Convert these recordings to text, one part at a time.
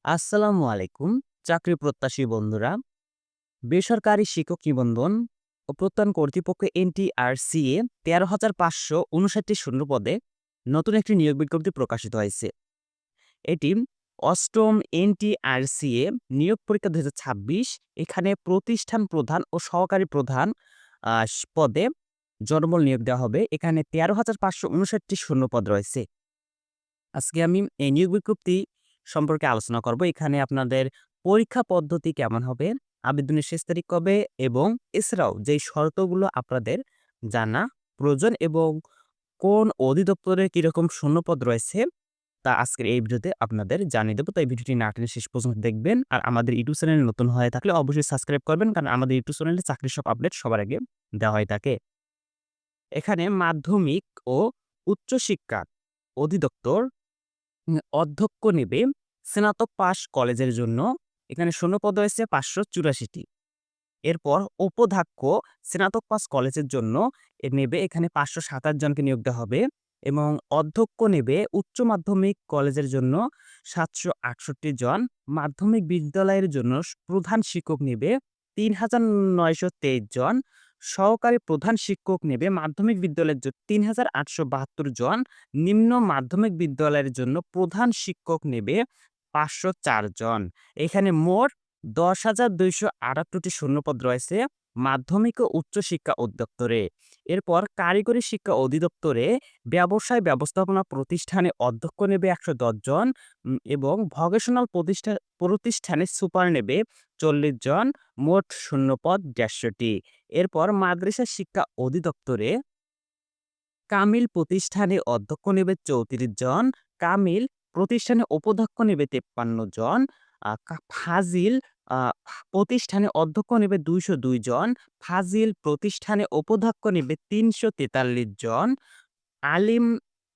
আসসালামু আলাইকুম চাকরি প্রত্যাশী বন্ধুরা। বেসরকারি শিক্ষক নিবন্ধন ও প্রত্যয়ন কর্তৃপক্ষ এনটিআরসিএ ১৩,৫৫৯টি শূন্যপদে নতুন একটি নিয়োগ বিজ্ঞপ্তি প্রকাশিত হয়েছে। এটি অষ্টম এনটিআরসিএ নিয়োগ পরীক্ষা ২০২৬। এখানে প্রতিষ্ঠান প্রধান ও সহকারী প্রধান পদে জনবল নিয়োগ দেওয়া হবে। এখানে ১৩,৫৫৯টি শূন্যপদ রয়েছে। আজকে আমি এই নিয়োগ বিজ্ঞপ্তি সম্পর্কে আলোচনা করব। এখানে আপনাদের পরীক্ষা পদ্ধতি কেমন হবে, আবেদনের শেষ তারিখ কবে এবং এছাড়াও যেই শর্তগুলো আপনাদের জানা প্রয়োজন এবং কোন অধিদপ্তরে কিরকম শূন্যপদ রয়েছে তা আজকের এই ভিডিওতে আপনাদের জানিয়ে দেব। তাই ভিডিওটি না টেনে শেষ পর্যন্ত দেখবেন। আর আমাদের ইউটিউব চ্যানেলে নতুন হয়ে থাকলে অবশ্যই সাবস্ক্রাইব করবেন, কারণ আমাদের ইউটিউব চ্যানেলে চাকরির সব আপডেট সবার আগে দেওয়া হয়ে থাকে। এখানে মাধ্যমিক ও উচ্চশিক্ষা অধিদপ্তর অধ্যক্ষ নেবে স্নাতক পাশ কলেজের জন্য। এখানে শূন্যপদ রয়েছে ৫৮৪টি। এরপর উপাধ্যক্ষ স্নাতক পাস কলেজের জন্য নেবে, এখানে ৫২৭ জনকে নিয়োগ দেওয়া হবে এবং অধ্যক্ষ নেবে উচ্চ মাধ্যমিক কলেজের জন্য ৭৬৮ জন। মাধ্যমিক বিদ্যালয়ের জন্য প্রধান শিক্ষক নেবে ৩,৯২৩ জন। সহকারী প্রধান শিক্ষক নেবে মাধ্যমিক বিদ্যালয়ের জন্য ৩,৮৭২ জন। নিম্ন মাধ্যমিক বিদ্যালয়ের জন্য প্রধান শিক্ষক নেবে ৫০৪ জন। এখানে মোট ১০,২৭৮টি শূন্যপদ রয়েছে মাধ্যমিক ও উচ্চশিক্ষা অধিদপ্তরে। এরপর কারিগরি শিক্ষা অধিদপ্তরে ব্যবসায় ব্যবস্থাপনা প্রতিষ্ঠানে অধ্যক্ষ নেবে ১১০ জন এবং ভকেশনাল প্রতিষ্ঠানে সুপার নেবে ৪০ জন। মোট শূন্যপদ ১৫০টি। এরপর মাদ্রাসা শিক্ষা অধিদপ্তরে কামিল প্রতিষ্ঠানে অধ্যক্ষ নেবে ৩৪ জন। কামিল প্রতিষ্ঠানে উপাধ্যক্ষ নেবে ৫৩ জন। ফাজিল আ প্রতিষ্ঠানে অধ্যক্ষ নেবে ২০২ জন। ফাজিল প্রতিষ্ঠানে উপাধ্যক্ষ নেবে ৩৪৩ জন। আলিম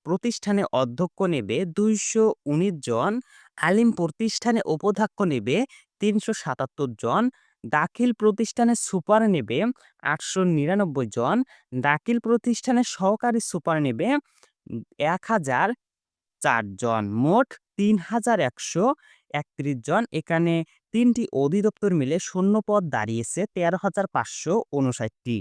প্রতিষ্ঠানে অধ্যক্ষ নেবে ২১৯ জন। আলিম প্রতিষ্ঠানে উপাধ্যক্ষ নেবে ৩৭৭ জন। দাখিল প্রতিষ্ঠানে সুপার নেবে ৮৯৯ জন। দাখিল প্রতিষ্ঠানে সহকারী সুপার নেবে ১,০০৪ জন। মোট ৩,১৩১ জন। এখানে ৩টি অধিদপ্তর মিলে শূন্যপদ দাঁড়িয়েছে ১৩,৫৫৯টি।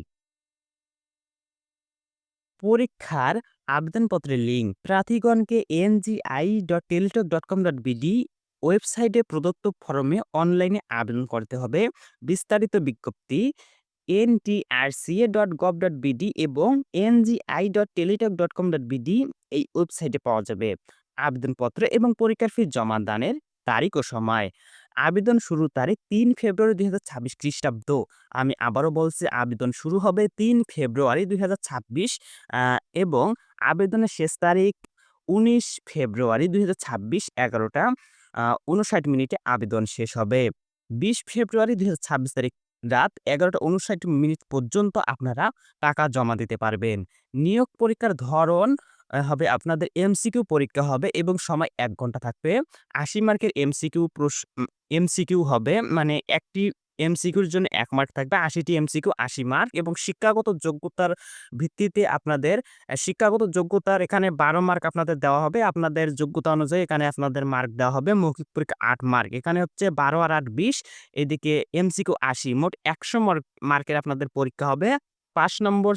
পরীক্ষার আবেদনপত্রের লিঙ্ক প্রার্থীগণকে NGI.teletalk.com.bd ওয়েবসাইটে প্রদত্ত ফরমে অনলাইনে আবেদন করতে হবে। বিস্তারিত বিজ্ঞপ্তি ntrca.gov.bd এবং NGI.teletalk.com.bd এই ওয়েবসাইটে পাওয়া যাবে। আবেদনপত্র এবং পরীক্ষার ফি জমা দানের তারিখ ও সময়। আবেদন শুরুর তারিখ ৩ ফেব্রুয়ারি ২০২৬ খ্রিস্টাব্দ। আমি আবারও বলছি, আবেদন শুরু হবে ৩ ফেব্রুয়ারি ২০২৬ এবং আবেদনের শেষ তারিখ ১৯ ফেব্রুয়ারি ২০২৬ ১১টা ৫৯ মিনিটে আবেদন শেষ হবে। ২০ ফেব্রুয়ারি ২০২৬ তারিখ রাত ১১টা ৫৯ পর্যন্ত আপনারা টাকা জমা দিতে পারবেন। নিয়োগ পরীক্ষার ধরন হবে আপনাদের এমসিকিউ পরীক্ষা হবে এবং সময় ১ ঘন্টা থাকবে। ৮০ মার্কের এমসিকিউ হবে, মানে একটি এমসিকিউর জন্য ১ মার্ক থাকবে। ৮০টি এমসিকিউ ৮০ মার্ক এবং শিক্ষাগত যোগ্যতার ভিত্তিতে আপনাদের শিক্ষাগত যোগ্যতার এখানে ১২ মার্ক আপনাদের দেওয়া হবে। আপনাদের যোগ্যতা অনুযায়ী এখানে আপনাদের মার্ক দেওয়া হবে। মৌখিক পরীক্ষা ৮ মার্ক। এখানে হচ্ছে ১২ আর ৮ ২০। এদিকে এমসিকিউ ৮০। মোট ১০০ মার্কের আপনাদের পরীক্ষা হবে। পাস নম্বর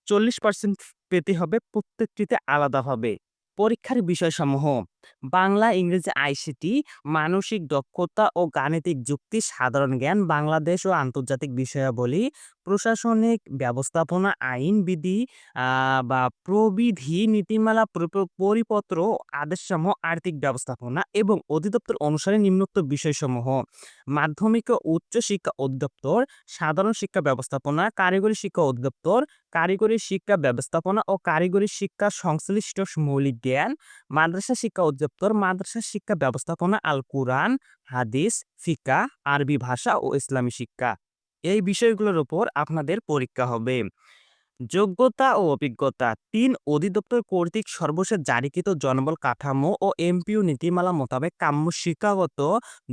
৪০% পেতে হবে, প্রত্যেকটিতে আলাদাভাবে। পরীক্ষার বিষয়সমূহ: বাংলা, ইংরেজি, আইসিটি, মানসিক দক্ষতা ও গাণিতিক যুক্তি, সাধারণ জ্ঞান, বাংলাদেশ ও আন্তর্জাতিক বিষয়াবলী, প্রশাসনিক ব্যবস্থাপনা, আইন বিধি বা প্রবিধি, নীতিমালা, পরিপত্র, আদেশসমূহ, আর্থিক ব্যবস্থাপনা এবং অধিদপ্তর অনুসারে নিম্নোক্ত বিষয়সমূহ: মাধ্যমিক ও উচ্চ শিক্ষা অধিদপ্তর, সাধারণ শিক্ষা ব্যবস্থাপনা, কারিগরি শিক্ষা অধিদপ্তর, কারিগরি শিক্ষা ব্যবস্থাপনা ও কারিগরি শিক্ষা সংশ্লিষ্ট মৌলিক জ্ঞান, মাদ্রাসা শিক্ষা অধিদপ্তর, মাদ্রাসা শিক্ষা ব্যবস্থাপনা, আল কুরআন, হাদিস, ফিকহ, আরবি ভাষা ও ইসলামী শিক্ষা। এই বিষয়গুলোর উপর আপনাদের পরীক্ষা হবে। যোগ্যতা ও অভিজ্ঞতা: ৩ অধিদপ্তর কর্তৃক সর্বশেষ জারিকৃত জনবল কাঠামো ও এমপিও নীতিমালা মোতাবেক কাম্য শিক্ষাগত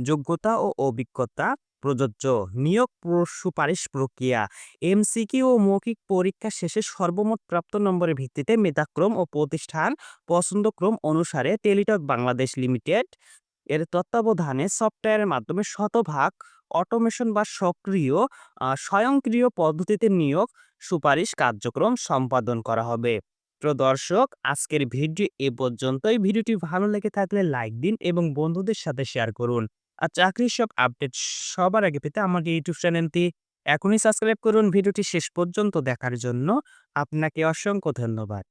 যোগ্যতা ও অভিজ্ঞতা প্রযোজ্য। নিয়োগ সুপারিশ প্রক্রিয়া: এমসিকিউ ও মৌখিক পরীক্ষা শেষে সর্বমোট প্রাপ্ত নম্বরের ভিত্তিতে মেধাক্রম ও প্রতিষ্ঠান পছন্দক্রম অনুসারে টেলিটক বাংলাদেশ লিমিটেড এর তত্ত্বাবধানে সফটওয়্যারের মাধ্যমে শতভাগ অটোমেশন বা সক্রিয় স্বয়ংক্রিয় পদ্ধতিতে নিয়োগ সুপারিশ কার্যক্রম সম্পাদন করা হবে। তো দর্শক, আজকের ভিডিও এ পর্যন্তই। ভিডিওটি ভালো লেগে থাকলে লাইক দিন এবং বন্ধুদের সাথে শেয়ার করুন। আর চাকরির সব আপডেট সবার আগে পেতে আমার ইউটিউব চ্যানেলটি এখনই সাবস্ক্রাইব করুন। ভিডিওটি শেষ পর্যন্ত দেখার জন্য আপনাকে অসংখ্য ধন্যবাদ।